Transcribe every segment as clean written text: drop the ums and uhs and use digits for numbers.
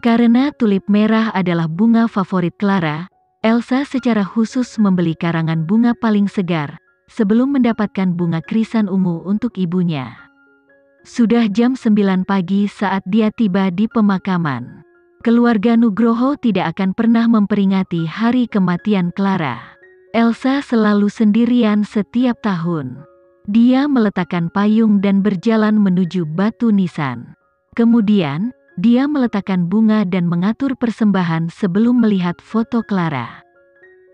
Karena tulip merah adalah bunga favorit Clara, Elsa secara khusus membeli karangan bunga paling segar, sebelum mendapatkan bunga krisan ungu untuk ibunya. Sudah jam 9 pagi saat dia tiba di pemakaman. Keluarga Nugroho tidak akan pernah memperingati hari kematian Clara. Elsa selalu sendirian setiap tahun. Dia meletakkan payung dan berjalan menuju batu nisan. Kemudian, dia meletakkan bunga dan mengatur persembahan sebelum melihat foto Clara.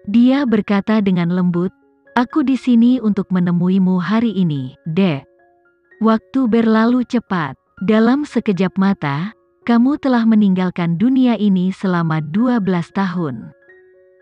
Dia berkata dengan lembut, "Aku di sini untuk menemuimu hari ini, Dek. Waktu berlalu cepat. Dalam sekejap mata, kamu telah meninggalkan dunia ini selama 12 tahun.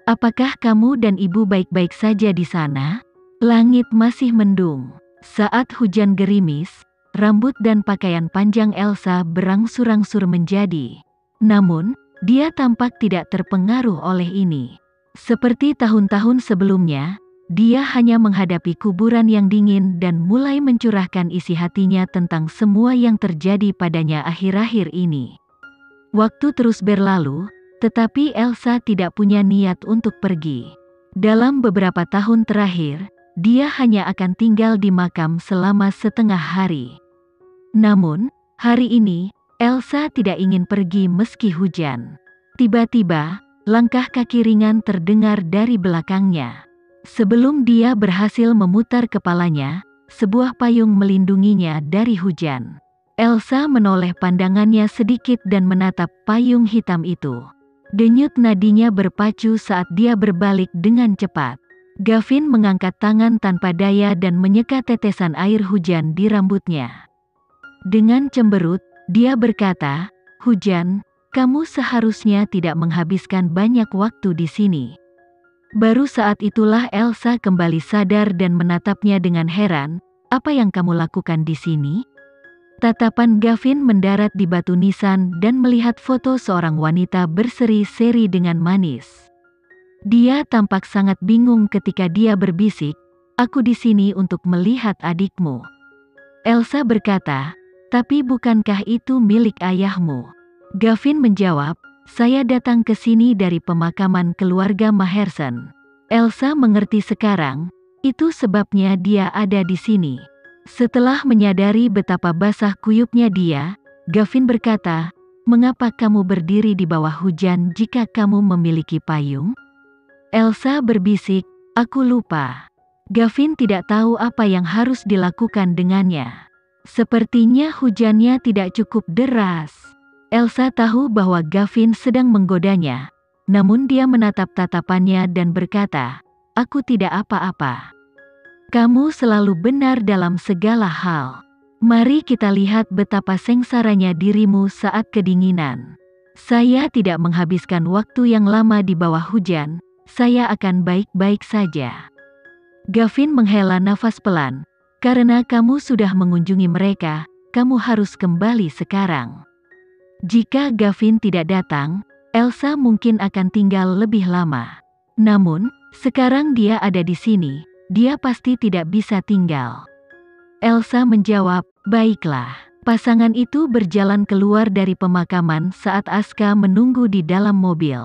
Apakah kamu dan ibu baik-baik saja di sana?" Langit masih mendung. Saat hujan gerimis, rambut dan pakaian panjang Elsa berangsur-angsur menjadi. Namun, dia tampak tidak terpengaruh oleh ini. Seperti tahun-tahun sebelumnya, dia hanya menghadapi kuburan yang dingin dan mulai mencurahkan isi hatinya tentang semua yang terjadi padanya akhir-akhir ini. Waktu terus berlalu, tetapi Elsa tidak punya niat untuk pergi. Dalam beberapa tahun terakhir, dia hanya akan tinggal di makam selama setengah hari. Namun, hari ini, Elsa tidak ingin pergi meski hujan. Tiba-tiba, langkah kaki ringan terdengar dari belakangnya. Sebelum dia berhasil memutar kepalanya, sebuah payung melindunginya dari hujan. Elsa menoleh pandangannya sedikit dan menatap payung hitam itu. Denyut nadinya berpacu saat dia berbalik dengan cepat. Gavin mengangkat tangan tanpa daya dan menyeka tetesan air hujan di rambutnya. Dengan cemberut, dia berkata, "Hujan, kamu seharusnya tidak menghabiskan banyak waktu di sini." Baru saat itulah Elsa kembali sadar dan menatapnya dengan heran. "Apa yang kamu lakukan di sini?" Tatapan Gavin mendarat di batu nisan dan melihat foto seorang wanita berseri-seri dengan manis. Dia tampak sangat bingung ketika dia berbisik, "Aku di sini untuk melihat adikmu." Elsa berkata, "Tapi bukankah itu milik ayahmu?" Gavin menjawab, "Saya datang ke sini dari pemakaman keluarga Maherson." Elsa mengerti sekarang, itu sebabnya dia ada di sini. Setelah menyadari betapa basah kuyupnya dia, Gavin berkata, "Mengapa kamu berdiri di bawah hujan jika kamu memiliki payung?" Elsa berbisik, "Aku lupa." Gavin tidak tahu apa yang harus dilakukan dengannya. Sepertinya hujannya tidak cukup deras. Elsa tahu bahwa Gavin sedang menggodanya, namun dia menatap tatapannya dan berkata, "Aku tidak apa-apa. Kamu selalu benar dalam segala hal. Mari kita lihat betapa sengsaranya dirimu saat kedinginan. Saya tidak menghabiskan waktu yang lama di bawah hujan, saya akan baik-baik saja." Gavin menghela nafas pelan. "Karena kamu sudah mengunjungi mereka, kamu harus kembali sekarang." Jika Gavin tidak datang, Elsa mungkin akan tinggal lebih lama. Namun, sekarang dia ada di sini, dia pasti tidak bisa tinggal. Elsa menjawab, "Baiklah." Pasangan itu berjalan keluar dari pemakaman saat Aska menunggu di dalam mobil.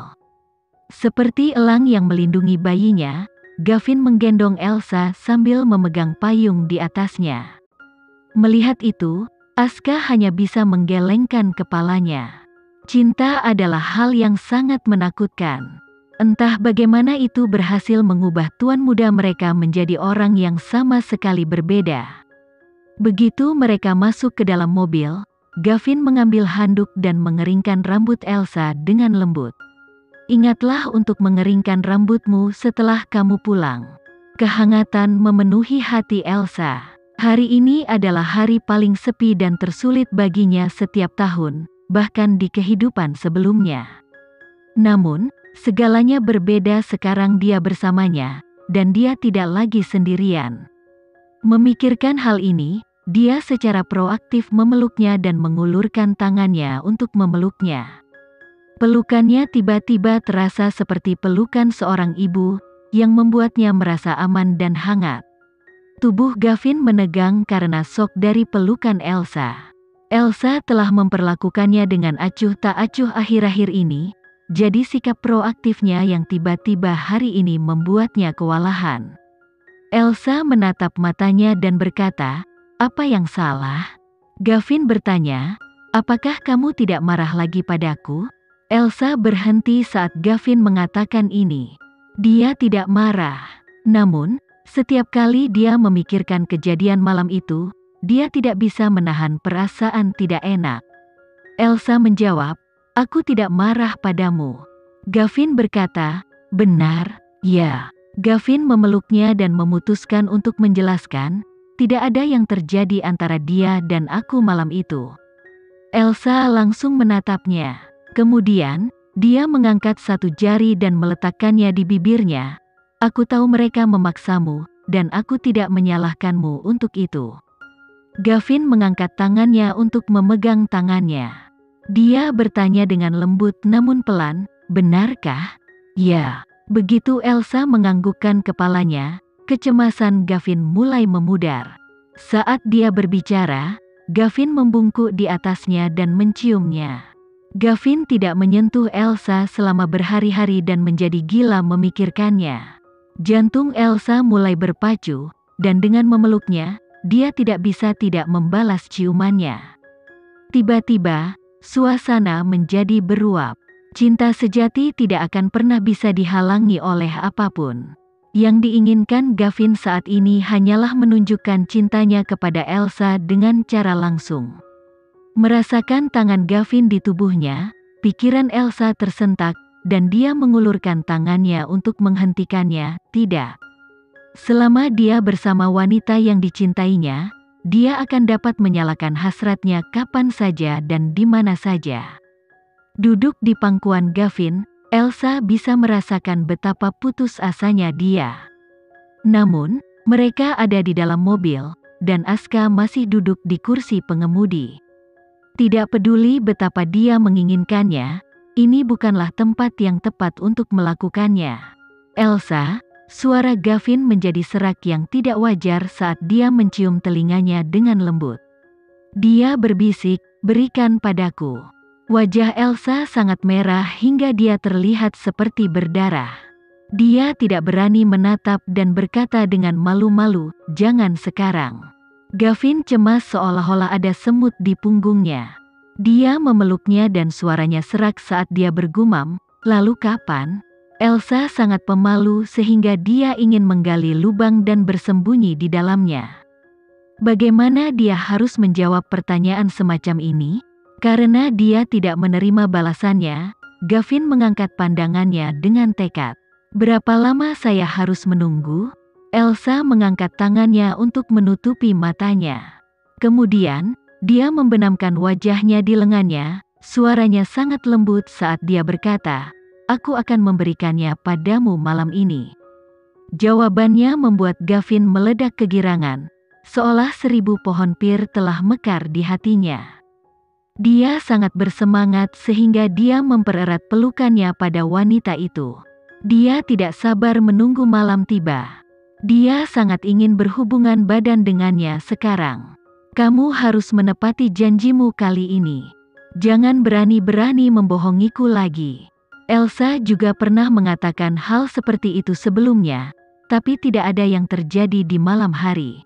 Seperti elang yang melindungi bayinya, Gavin menggendong Elsa sambil memegang payung di atasnya. Melihat itu, Aska hanya bisa menggelengkan kepalanya. Cinta adalah hal yang sangat menakutkan. Entah bagaimana itu berhasil mengubah tuan muda mereka menjadi orang yang sama sekali berbeda. Begitu mereka masuk ke dalam mobil, Gavin mengambil handuk dan mengeringkan rambut Elsa dengan lembut. "Ingatlah untuk mengeringkan rambutmu setelah kamu pulang." Kehangatan memenuhi hati Elsa. Hari ini adalah hari paling sepi dan tersulit baginya setiap tahun, bahkan di kehidupan sebelumnya. Namun, segalanya berbeda sekarang dia bersamanya, dan dia tidak lagi sendirian. Memikirkan hal ini, dia secara proaktif memeluknya dan mengulurkan tangannya untuk memeluknya. Pelukannya tiba-tiba terasa seperti pelukan seorang ibu, yang membuatnya merasa aman dan hangat. Tubuh Gavin menegang karena shock dari pelukan Elsa. Elsa telah memperlakukannya dengan acuh tak acuh akhir-akhir ini, jadi sikap proaktifnya yang tiba-tiba hari ini membuatnya kewalahan. Elsa menatap matanya dan berkata, "Apa yang salah?" Gavin bertanya, "Apakah kamu tidak marah lagi padaku?" Elsa berhenti saat Gavin mengatakan ini. Dia tidak marah. Namun, setiap kali dia memikirkan kejadian malam itu, dia tidak bisa menahan perasaan tidak enak. Elsa menjawab, "Aku tidak marah padamu." Gavin berkata, "Benar, ya." Gavin memeluknya dan memutuskan untuk menjelaskan, "Tidak ada yang terjadi antara dia dan aku malam itu." Elsa langsung menatapnya. Kemudian, dia mengangkat satu jari dan meletakkannya di bibirnya. "Aku tahu mereka memaksamu, dan aku tidak menyalahkanmu untuk itu." Gavin mengangkat tangannya untuk memegang tangannya. Dia bertanya dengan lembut namun pelan, "Benarkah?" "Ya." Begitu Elsa menganggukkan kepalanya, kecemasan Gavin mulai memudar. Saat dia berbicara, Gavin membungkuk di atasnya dan menciumnya. Gavin tidak menyentuh Elsa selama berhari-hari dan menjadi gila memikirkannya. Jantung Elsa mulai berpacu, dan dengan memeluknya, dia tidak bisa tidak membalas ciumannya. Tiba-tiba, suasana menjadi beruap. Cinta sejati tidak akan pernah bisa dihalangi oleh apapun. Yang diinginkan Gavin saat ini hanyalah menunjukkan cintanya kepada Elsa dengan cara langsung. Merasakan tangan Gavin di tubuhnya, pikiran Elsa tersentak, dan dia mengulurkan tangannya untuk menghentikannya. Tidak. Selama dia bersama wanita yang dicintainya, dia akan dapat menyalakan hasratnya kapan saja dan di mana saja. Duduk di pangkuan Gavin, Elsa bisa merasakan betapa putus asanya dia. Namun, mereka ada di dalam mobil, dan Aska masih duduk di kursi pengemudi. Tidak peduli betapa dia menginginkannya, ini bukanlah tempat yang tepat untuk melakukannya. "Elsa," suara Gavin menjadi serak yang tidak wajar saat dia mencium telinganya dengan lembut. Dia berbisik, "Berikan padaku." Wajah Elsa sangat merah hingga dia terlihat seperti berdarah. Dia tidak berani menatap dan berkata dengan malu-malu, "Jangan sekarang." Gavin cemas seolah-olah ada semut di punggungnya. Dia memeluknya dan suaranya serak saat dia bergumam, "Lalu kapan?" Elsa sangat pemalu sehingga dia ingin menggali lubang dan bersembunyi di dalamnya. Bagaimana dia harus menjawab pertanyaan semacam ini? Karena dia tidak menerima balasannya, Gavin mengangkat pandangannya dengan tekad. "Berapa lama saya harus menunggu?" Elsa mengangkat tangannya untuk menutupi matanya. Kemudian, dia membenamkan wajahnya di lengannya, suaranya sangat lembut saat dia berkata, "Aku akan memberikannya padamu malam ini." Jawabannya membuat Gavin meledak kegirangan, seolah 1000 pohon pir telah mekar di hatinya. Dia sangat bersemangat sehingga dia mempererat pelukannya pada wanita itu. Dia tidak sabar menunggu malam tiba. Dia sangat ingin berhubungan badan dengannya sekarang. "Kamu harus menepati janjimu kali ini. Jangan berani-berani membohongiku lagi." Elsa juga pernah mengatakan hal seperti itu sebelumnya, tapi tidak ada yang terjadi di malam hari.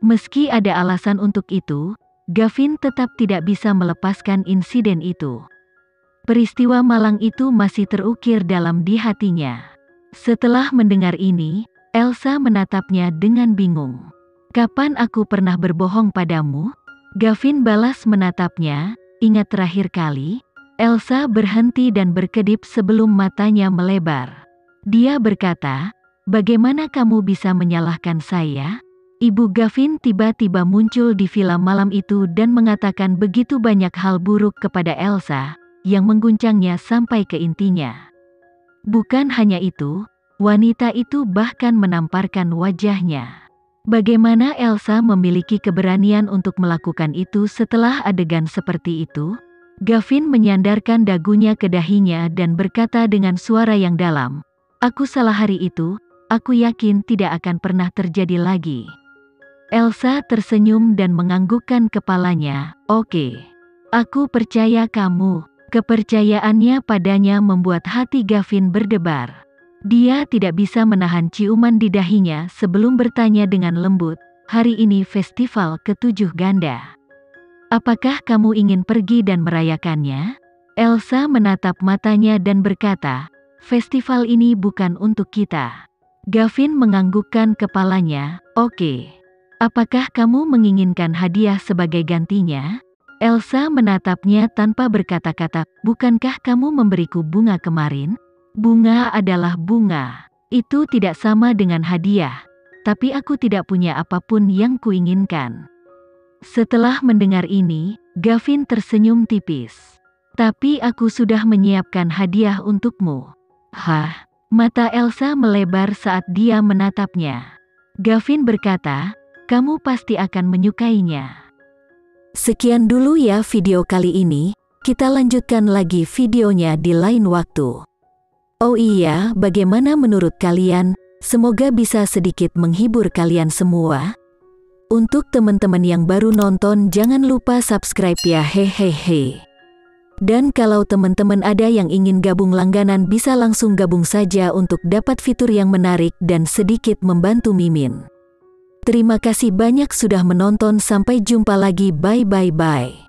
Meski ada alasan untuk itu, Gavin tetap tidak bisa melepaskan insiden itu. Peristiwa malang itu masih terukir dalam di hatinya. Setelah mendengar ini, Elsa menatapnya dengan bingung. "Kapan aku pernah berbohong padamu?" Gavin balas menatapnya, "Ingat terakhir kali?" Elsa berhenti dan berkedip sebelum matanya melebar. Dia berkata, "Bagaimana kamu bisa menyalahkan saya?" Ibu Gavin tiba-tiba muncul di villa malam itu dan mengatakan begitu banyak hal buruk kepada Elsa, yang mengguncangnya sampai ke intinya. Bukan hanya itu, wanita itu bahkan menamparkan wajahnya. Bagaimana Elsa memiliki keberanian untuk melakukan itu setelah adegan seperti itu? Gavin menyandarkan dagunya ke dahinya dan berkata dengan suara yang dalam, "Aku salah hari itu, aku yakin tidak akan pernah terjadi lagi." Elsa tersenyum dan menganggukkan kepalanya. Oke. Aku percaya kamu. Kepercayaannya padanya membuat hati Gavin berdebar. Dia tidak bisa menahan ciuman di dahinya sebelum bertanya dengan lembut, hari ini festival ke-7 ganda. Apakah kamu ingin pergi dan merayakannya? Elsa menatap matanya dan berkata, festival ini bukan untuk kita. Gavin menganggukkan kepalanya. Oke. Apakah kamu menginginkan hadiah sebagai gantinya? Elsa menatapnya tanpa berkata-kata. Bukankah kamu memberiku bunga kemarin? Bunga adalah bunga. Itu tidak sama dengan hadiah. Tapi aku tidak punya apapun yang kuinginkan. Setelah mendengar ini, Gavin tersenyum tipis. Tapi aku sudah menyiapkan hadiah untukmu. Hah? Mata Elsa melebar saat dia menatapnya. Gavin berkata, kamu pasti akan menyukainya. Sekian dulu ya video kali ini, kita lanjutkan lagi videonya di lain waktu. Oh iya, bagaimana menurut kalian? Semoga bisa sedikit menghibur kalian semua. Untuk teman-teman yang baru nonton jangan lupa subscribe ya hehehe. Dan kalau teman-teman ada yang ingin gabung langganan bisa langsung gabung saja untuk dapat fitur yang menarik dan sedikit membantu Mimin. Terima kasih banyak sudah menonton, sampai jumpa lagi, bye bye bye.